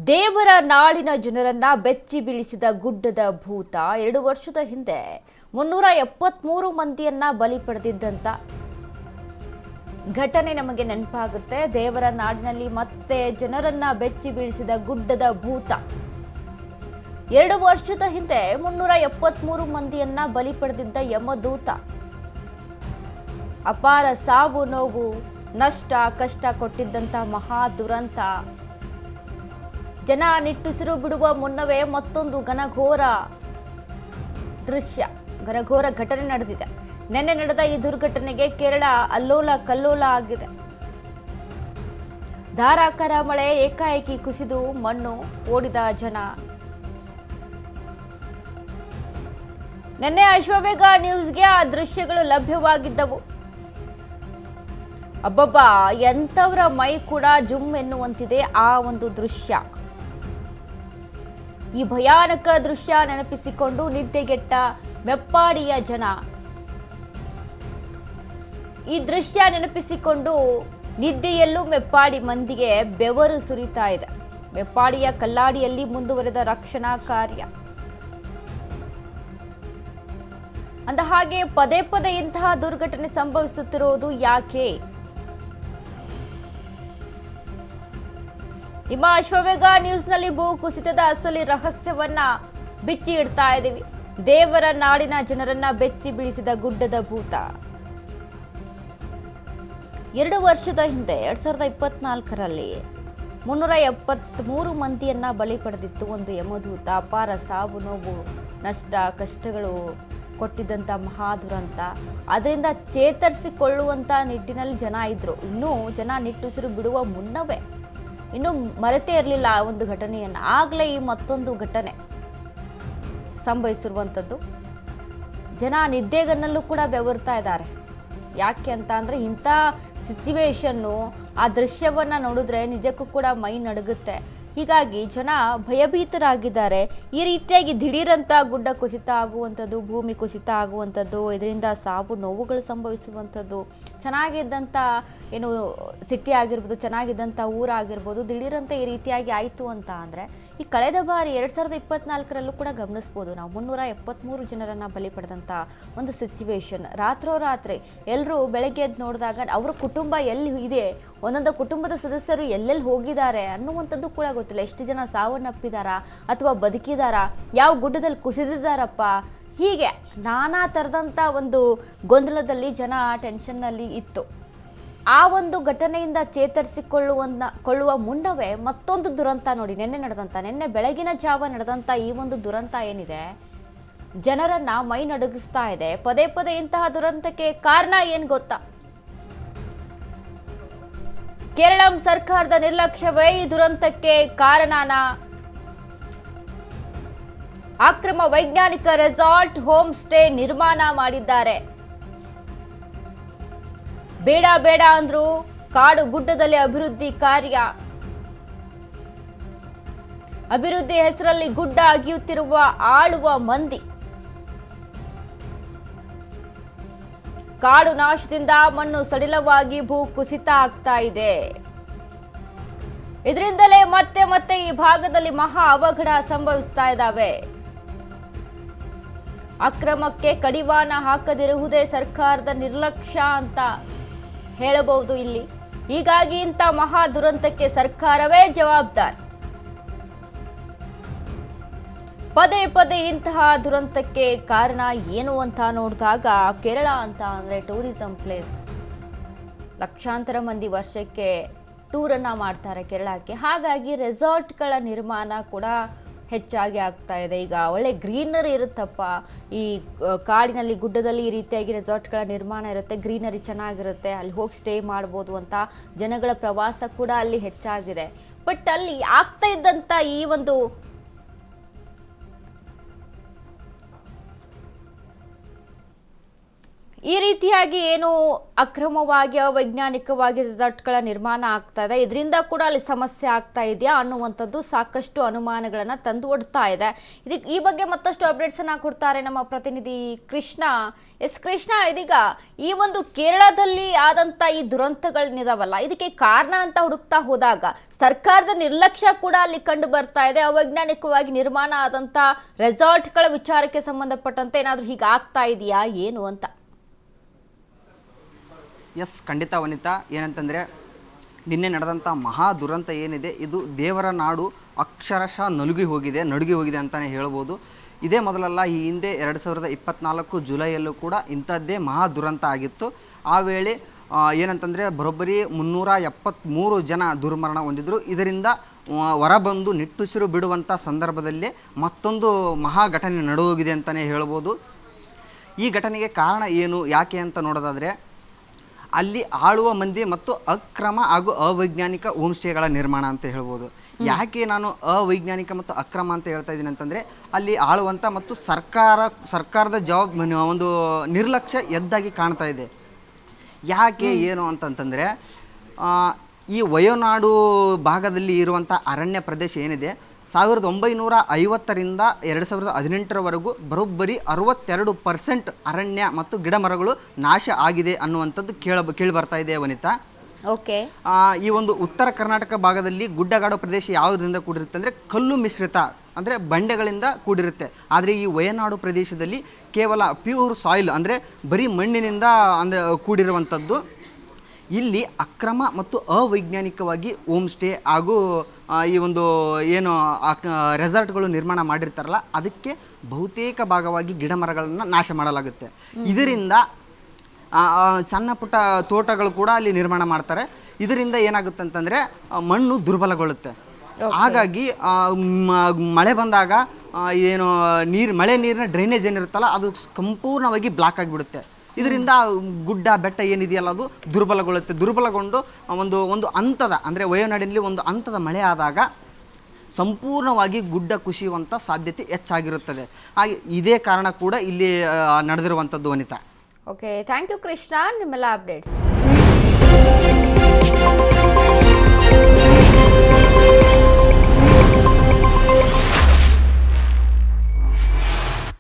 ದೇವರ ನಾಡಿನ ಜನರನ್ನ ಬೆಚ್ಚಿ ಬೀಳಿಸಿದ ಗುಡ್ಡದ ಭೂತ 2 ವರ್ಷದ ಹಿಂದೆ 373 ಮಂದಿಯನ್ನ ಬಲಿ ಪಡೆದಿದ್ದಂತ ಘಟನೆ ನಮಗೆ ನೆನಪಾಗುತ್ತೆ. ದೇವರ ನಾಡಿನಲ್ಲಿ ಮತ್ತೆ ಜನರನ್ನ ಬೆಚ್ಚಿ ಬೀಳಿಸಿದ ಗುಡ್ಡದ ಭೂತ 2 ವರ್ಷದ ಹಿಂದೆ 373 ಮಂದಿಯನ್ನ ಬಲಿ ಪಡೆದಿದ್ದ ಯಮದೂತ ಅಪಾರ ಸಾವು ನೋವು ನಷ್ಟ ಕಷ್ಟ ಕೊಟ್ಟಿದ್ದಂತ ಮಹಾ ದುರಂತ. ಜನ ನಿಟ್ಟುಸಿರು ಬಿಡುವ ಮುನ್ನವೇ ಮತ್ತೊಂದು ಘನಘೋರ ಘಟನೆ ನಡೆದಿದೆ. ನಿನ್ನೆ ನಡೆದ ಈ ದುರ್ಘಟನೆಗೆ ಕೇರಳ ಅಲ್ಲೋಲ ಕಲ್ಲೋಲ ಆಗಿದೆ. ಧಾರಾಕಾರ ಮಳೆ, ಏಕಾಏಕಿ ಕುಸಿದು ಮಣ್ಣು ಓಡಿದ ಜನ. ನಿನ್ನೆ ಅಶ್ವವೇಗ ನ್ಯೂಸ್ಗೆ ಆ ದೃಶ್ಯಗಳು ಲಭ್ಯವಾಗಿದ್ದವು. ಅಬ್ಬಬ್ಬಾ, ಎಂಥವರ ಮೈ ಕೂಡ ಜುಮ್ ಎನ್ನುವಂತಿದೆ ಆ ಒಂದು ದೃಶ್ಯ. ಈ ಭಯಾನಕ ದೃಶ್ಯ ನೆನಪಿಸಿಕೊಂಡು ನಿದ್ದೆಗೆಟ್ಟ ಮೆಪ್ಪಾಡಿಯ ಜನ. ಈ ದೃಶ್ಯ ನೆನಪಿಸಿಕೊಂಡು ನಿದ್ದೆಯಲ್ಲೂ ಮೆಪ್ಪಾಡಿ ಮಂದಿಗೆ ಬೆವರು ಸುರಿತಾ ಇದೆ. ಮೆಪ್ಪಾಡಿಯ ಕಲ್ಲಾಡಿಯಲ್ಲಿ ಮುಂದುವರೆದ ರಕ್ಷಣಾ ಕಾರ್ಯ. ಅಂದ ಹಾಗೆ ಪದೇ ಪದೇ ಇಂತಹ ದುರ್ಘಟನೆ ಸಂಭವಿಸುತ್ತಿರುವುದು ಯಾಕೆ? ನಿಮ್ಮ ಅಶ್ವವೇಗ ನ್ಯೂಸ್ನಲ್ಲಿ ಭೂ ಕುಸಿತದ ಅಸಲಿ ರಹಸ್ಯವನ್ನ ಬಿಚ್ಚಿ ಇಡ್ತಾ ಇದ್ದೀವಿ. ದೇವರ ನಾಡಿನ ಜನರನ್ನ ಬೆಚ್ಚಿ ಬೀಳಿಸಿದ ಗುಡ್ಡದ ಭೂತ 2 ವರ್ಷದ ಹಿಂದೆ 2024ರಲ್ಲಿ 373 ಮಂದಿಯನ್ನ ಬಲಿ ಪಡೆದಿತ್ತು ಒಂದು ಯಮದೂತ. ಅಪಾರ ಸಾವು ನೋವು ನಷ್ಟ ಕಷ್ಟಗಳು ಕೊಟ್ಟಿದ್ದಂಥ ಮಹಾದುರಂತ. ಅದರಿಂದ ಚೇತರಿಸಿಕೊಳ್ಳುವಂಥ ನಿಟ್ಟಿನಲ್ಲಿ ಜನ ಇದ್ರು. ಇನ್ನೂ ಜನ ನಿಟ್ಟುಸಿರು ಬಿಡುವ ಮುನ್ನವೇ ಇನ್ನೂ ಮರೆತೇ ಇರಲಿಲ್ಲ ಆ ಒಂದು ಘಟನೆಯನ್ನು. ಆಗಲೇ ಈ ಮತ್ತೊಂದು ಘಟನೆ ಸಂಭವಿಸಿರುವಂಥದ್ದು. ಜನ ನಿದ್ದೆಗನ್ನಲ್ಲೂ ಕೂಡ ಬೆವರ್ತಾ ಇದ್ದಾರೆ. ಯಾಕೆ ಅಂತ ಅಂದರೆ ಇಂಥ ಸಿಚುವೇಶನ್ನು, ಆ ದೃಶ್ಯವನ್ನು ನೋಡಿದ್ರೆ ನಿಜಕ್ಕೂ ಕೂಡ ಮೈ ನಡುಗುತ್ತೆ. ಹೀಗಾಗಿ ಜನ ಭಯಭೀತರಾಗಿದ್ದಾರೆ. ಈ ರೀತಿಯಾಗಿ ದಿಢೀರಂತ ಗುಡ್ಡ ಕುಸಿತ ಆಗುವಂಥದ್ದು, ಭೂಮಿ ಕುಸಿತ ಆಗುವಂಥದ್ದು, ಇದರಿಂದ ಸಾವು ನೋವುಗಳು ಸಂಭವಿಸುವಂಥದ್ದು, ಚೆನ್ನಾಗಿದ್ದಂಥ ಏನು ಸಿಟಿ ಆಗಿರ್ಬೋದು, ಚೆನ್ನಾಗಿದ್ದಂಥ ಊರಾಗಿರ್ಬೋದು, ದಿಢೀರಂತ ಈ ರೀತಿಯಾಗಿ ಆಯಿತು ಅಂತ ಅಂದರೆ ಈ ಕಳೆದ ಬಾರಿ 2024ರಲ್ಲೂ ಕೂಡ ಗಮನಿಸ್ಬೋದು ನಾವು 373 ಜನರನ್ನು ಬಲಿ ಪಡೆದಂಥ ಒಂದು ಸಿಚುವೇಶನ್. ರಾತ್ರೋರಾತ್ರಿ ಎಲ್ಲರೂ ಬೆಳಗ್ಗೆ ಎದ್ದು ನೋಡಿದಾಗ ಅವರ ಕುಟುಂಬ ಎಲ್ಲಿ ಇದೆ, ಒಂದೊಂದು ಕುಟುಂಬದ ಸದಸ್ಯರು ಎಲ್ಲೆಲ್ಲಿ ಹೋಗಿದ್ದಾರೆ ಅನ್ನುವಂಥದ್ದು ಕೂಡ ಗೊತ್ತಿಲ್ಲ. ಎಷ್ಟು ಜನ ಸಾವನ್ನಪ್ಪಿದಾರಾ ಅಥವಾ ಬದುಕಿದಾರಾ, ಯಾವ ಗುಡ್ಡದಲ್ಲಿ ಕುಸಿದಿದ್ದಾರಪ್ಪ, ಹೀಗೆ ನಾನಾ ಥರದಂಥ ಒಂದು ಗೊಂದಲದಲ್ಲಿ ಜನ ಟೆನ್ಷನ್ನಲ್ಲಿ ಇತ್ತು. ಆ ಒಂದು ಘಟನೆಯಿಂದ ಚೇತರಿಸಿಕೊಳ್ಳುವ ಮುನ್ನವೇ ಮತ್ತೊಂದು ದುರಂತ ನೋಡಿ ನಿನ್ನೆ ಬೆಳಗಿನ ಜಾವ ನಡೆದಂಥ ಈ ಒಂದು ದುರಂತ ಏನಿದೆ, ಜನರನ್ನ ಮೈ ನಡುಗಿಸ್ತಾ ಇದೆ. ಪದೇ ಪದೇ ಇಂತಹ ದುರಂತಕ್ಕೆ ಕಾರಣ ಏನು ಗೊತ್ತಾ? ಕೇರಳ ಸರ್ಕಾರದ ನಿರ್ಲಕ್ಷ್ಯವೇ ಈ ದುರಂತಕ್ಕೆ ಕಾರಣನ? ಅಕ್ರಮ ವೈಜ್ಞಾನಿಕ ರೆಸಾರ್ಟ್ ಹೋಮ್ ಸ್ಟೇ ನಿರ್ಮಾಣ ಮಾಡಿದ್ದಾರೆ. ಬೇಡ ಬೇಡ ಅಂದ್ರು ಕಾಡು ಗುಡ್ಡದಲ್ಲಿ ಅಭಿವೃದ್ಧಿ ಕಾರ್ಯ. ಅಭಿವೃದ್ಧಿ ಹೆಸರಲ್ಲಿ ಗುಡ್ಡ ಅಗಿಯುತ್ತಿರುವ ಆಳುವ ಮಂದಿ. ಕಾಡು ನಾಶದಿಂದ ಮಣ್ಣು ಸಡಿಲವಾಗಿ ಭೂ ಕುಸಿತ ಆಗ್ತಾ ಇದೆ. ಇದರಿಂದಲೇ ಮತ್ತೆ ಮತ್ತೆ ಈ ಭಾಗದಲ್ಲಿ ಮಹಾ ಅವಘಡ ಸಂಭವಿಸ್ತಾ ಇದ್ದಾವೆ. ಅಕ್ರಮಕ್ಕೆ ಕಡಿವಾಣ ಹಾಕದಿರುವುದೇ ಸರ್ಕಾರದ ನಿರ್ಲಕ್ಷ್ಯ ಅಂತ ಹೇಳಬಹುದು ಇಲ್ಲಿ. ಹೀಗಾಗಿ ಇಂಥ ಮಹಾ ದುರಂತಕ್ಕೆ ಸರ್ಕಾರವೇ ಜವಾಬ್ದಾರಿ. ಪದೇ ಪದೇ ಇಂತಹ ದುರಂತಕ್ಕೆ ಕಾರಣ ಏನು ಅಂತ ನೋಡಿದಾಗ ಕೇರಳ ಅಂತ ಅಂದರೆ ಟೂರಿಸಂ ಪ್ಲೇಸ್. ಲಕ್ಷಾಂತರ ಮಂದಿ ವರ್ಷಕ್ಕೆ ಟೂರನ್ನು ಮಾಡ್ತಾರೆ ಕೇರಳಕ್ಕೆ. ಹಾಗಾಗಿ ರೆಸಾರ್ಟ್ಗಳ ನಿರ್ಮಾಣ ಕೂಡ ಹೆಚ್ಚಾಗಿ ಆಗ್ತಾ ಇದೆ. ಈಗ ಒಳ್ಳೆ ಗ್ರೀನರಿ ಇರುತ್ತಪ್ಪ ಈ ಕಾಡಿನಲ್ಲಿ, ಗುಡ್ಡದಲ್ಲಿ ಈ ರೀತಿಯಾಗಿ ರೆಸಾರ್ಟ್ಗಳ ನಿರ್ಮಾಣ ಇರುತ್ತೆ, ಗ್ರೀನರಿ ಚೆನ್ನಾಗಿರುತ್ತೆ, ಅಲ್ಲಿ ಹೋಗಿ ಸ್ಟೇ ಮಾಡ್ಬೋದು ಅಂತ ಜನಗಳ ಪ್ರವಾಸ ಕೂಡ ಅಲ್ಲಿ ಹೆಚ್ಚಾಗಿದೆ. ಬಟ್ ಅಲ್ಲಿ ಆಗ್ತಾ ಇದ್ದಂಥ ಈ ಒಂದು ಈ ರೀತಿಯಾಗಿ ಏನು ಅಕ್ರಮವಾಗಿ ಅವೈಜ್ಞಾನಿಕವಾಗಿ ರೆಸಾರ್ಟ್ಗಳ ನಿರ್ಮಾಣ ಆಗ್ತಾ ಇದೆ, ಇದರಿಂದ ಕೂಡ ಅಲ್ಲಿ ಸಮಸ್ಯೆ ಆಗ್ತಾ ಇದೆಯಾ ಅನ್ನುವಂಥದ್ದು ಸಾಕಷ್ಟು ಅನುಮಾನಗಳನ್ನು ತಂದು ಒಡ್ತಾ ಇದೆ. ಇದಕ್ಕೆ ಈ ಬಗ್ಗೆ ಮತ್ತಷ್ಟು ಅಪ್ಡೇಟ್ಸನ್ನು ಕೊಡ್ತಾರೆ ನಮ್ಮ ಪ್ರತಿನಿಧಿ ಕೃಷ್ಣ. ಕೃಷ್ಣ, ಇದೀಗ ಈ ಒಂದು ಕೇರಳದಲ್ಲಿ ಆದಂಥ ಈ ದುರಂತಗಳನ್ನಿದಾವಲ್ಲ, ಇದಕ್ಕೆ ಕಾರಣ ಅಂತ ಹುಡುಕ್ತಾ ಹೋದಾಗ ಸರ್ಕಾರದ ನಿರ್ಲಕ್ಷ್ಯ ಕೂಡ ಅಲ್ಲಿ ಕಂಡು ಬರ್ತಾ ಇದೆ. ಅವೈಜ್ಞಾನಿಕವಾಗಿ ನಿರ್ಮಾಣ ಆದಂಥ ರೆಸಾರ್ಟ್ಗಳ ವಿಚಾರಕ್ಕೆ ಸಂಬಂಧಪಟ್ಟಂತೆ ಏನಾದರೂ ಹೀಗೆ ಆಗ್ತಾ ಇದೆಯಾ ಏನು ಅಂತ? ಎಸ್, ಖಂಡಿತ ವನಿತಾ. ಏನಂತಂದರೆ ನಿನ್ನೆ ನಡೆದಂಥ ಮಹಾ ದುರಂತ ಏನಿದೆ, ಇದು ದೇವರ ನಾಡು ಅಕ್ಷರಶಃ ನಡುಗಿ ಹೋಗಿದೆ ಅಂತಲೇ ಹೇಳ್ಬೋದು. ಇದೇ ಮೊದಲಲ್ಲ, ಈ ಹಿಂದೆ 2024 ಜುಲೈಯಲ್ಲೂ ಕೂಡ ಇಂಥದ್ದೇ ಮಹಾ ದುರಂತ ಆಗಿತ್ತು. ಆ ವೇಳೆ ಏನಂತಂದರೆ ಬರೋಬ್ಬರಿ 373 ಜನ ದುರ್ಮರಣ ಹೊಂದಿದ್ರು. ಇದರಿಂದ ಹೊರಬಂದು ನಿಟ್ಟುಸಿರು ಬಿಡುವಂಥ ಸಂದರ್ಭದಲ್ಲೇ ಮತ್ತೊಂದು ಮಹಾ ಘಟನೆ ನಡೆದೋಗಿದೆ ಅಂತಲೇ ಹೇಳ್ಬೋದು. ಈ ಘಟನೆಗೆ ಕಾರಣ ಏನು, ಯಾಕೆ ಅಂತ ನೋಡೋದಾದರೆ, ಅಲ್ಲಿ ಆಳುವ ಮಂದಿ ಮತ್ತು ಅಕ್ರಮ ಹಾಗೂ ಅವೈಜ್ಞಾನಿಕ ಹೋಮ್ ಸ್ಟೇಗಳ ನಿರ್ಮಾಣ ಅಂತ ಹೇಳ್ಬೋದು. ಯಾಕೆ ನಾನು ಅವೈಜ್ಞಾನಿಕ ಮತ್ತು ಅಕ್ರಮ ಅಂತ ಹೇಳ್ತಾ ಇದ್ದೀನಿ ಅಂತಂದರೆ, ಅಲ್ಲಿ ಆಳುವಂಥ ಮತ್ತು ಸರ್ಕಾರದ ಒಂದು ನಿರ್ಲಕ್ಷ್ಯ ಎದ್ದಾಗಿ ಕಾಣ್ತಾ ಇದೆ. ಯಾಕೆ ಏನು ಅಂತಂತಂದರೆ, ಈ ವಯೋನಾಡು ಭಾಗದಲ್ಲಿ ಇರುವಂಥ ಅರಣ್ಯ ಪ್ರದೇಶ ಏನಿದೆ, 1950ರಿಂದ 2018ರವರೆಗೂ ಬರೋಬ್ಬರಿ 62% ಅರಣ್ಯ ಮತ್ತು ಗಿಡ ಮರಗಳು ನಾಶ ಆಗಿದೆ ಅನ್ನುವಂಥದ್ದು ಕೇಳಿ ಬರ್ತಾ ಇದೆ ವನಿತಾ. ಓಕೆ. ಈ ಒಂದು ಉತ್ತರ ಕರ್ನಾಟಕ ಭಾಗದಲ್ಲಿ ಗುಡ್ಡಗಾಡು ಪ್ರದೇಶ ಯಾವುದರಿಂದ ಕೂಡಿರುತ್ತೆ ಅಂದರೆ ಕಲ್ಲು ಮಿಶ್ರಿತ, ಅಂದರೆ ಬಂಡೆಗಳಿಂದ ಕೂಡಿರುತ್ತೆ. ಆದರೆ ಈ ವಯನಾಡು ಪ್ರದೇಶದಲ್ಲಿ ಕೇವಲ ಪ್ಯೂರ್ ಸಾಯಿಲ್, ಅಂದರೆ ಬರೀ ಮಣ್ಣಿನಿಂದ ಅಂದರೆ ಕೂಡಿರುವಂಥದ್ದು. ಇಲ್ಲಿ ಅಕ್ರಮ ಮತ್ತು ಅವೈಜ್ಞಾನಿಕವಾಗಿ ಹೋಮ್ ಸ್ಟೇ ಹಾಗೂ ಈ ಒಂದು ಏನು ರೆಸಾರ್ಟ್ಗಳು ನಿರ್ಮಾಣ ಮಾಡಿರ್ತಾರಲ್ಲ, ಅದಕ್ಕೆ ಬಹುತೇಕ ಭಾಗವಾಗಿ ಗಿಡ ಮರಗಳನ್ನು ನಾಶ ಮಾಡಲಾಗುತ್ತೆ. ಇದರಿಂದ ಸಣ್ಣ ಪುಟ್ಟ ತೋಟಗಳು ಕೂಡ ಅಲ್ಲಿ ನಿರ್ಮಾಣ ಮಾಡ್ತಾರೆ. ಇದರಿಂದ ಏನಾಗುತ್ತೆ ಅಂತಂದರೆ ಮಣ್ಣು ದುರ್ಬಲಗೊಳ್ಳುತ್ತೆ. ಹಾಗಾಗಿ ಮಳೆ ಬಂದಾಗ ಏನು ಮಳೆ ನೀರಿನ ಡ್ರೈನೇಜ್ ಏನಿರುತ್ತಲ್ಲ, ಅದು ಸಂಪೂರ್ಣವಾಗಿ ಬ್ಲಾಕ್ ಆಗಿಬಿಡುತ್ತೆ. ಇದರಿಂದ ಗುಡ್ಡ ಬೆಟ್ಟ ಏನಿದೆಯಲ್ಲ ಅದು ದುರ್ಬಲಗೊಂಡು ಒಂದು ಹಂತದ, ಅಂದರೆ ವಯೋನಾಡಿನಲ್ಲಿ ಒಂದು ಹಂತದ ಮಳೆ ಆದಾಗ ಸಂಪೂರ್ಣವಾಗಿ ಗುಡ್ಡ ಕುಸಿಯುವಂಥ ಸಾಧ್ಯತೆ ಹೆಚ್ಚಾಗಿರುತ್ತದೆ. ಹಾಗೆ ಇದೇ ಕಾರಣ ಕೂಡ ಇಲ್ಲಿ ನಡೆದಿರುವಂಥದ್ದು ವನಿತಾ. ಓಕೆ, ಥ್ಯಾಂಕ್ ಯು ಕೃಷ್ಣ, ನಿಮ್ಮೆಲ್ಲ ಅಪ್ಡೇಟ್ಸ್.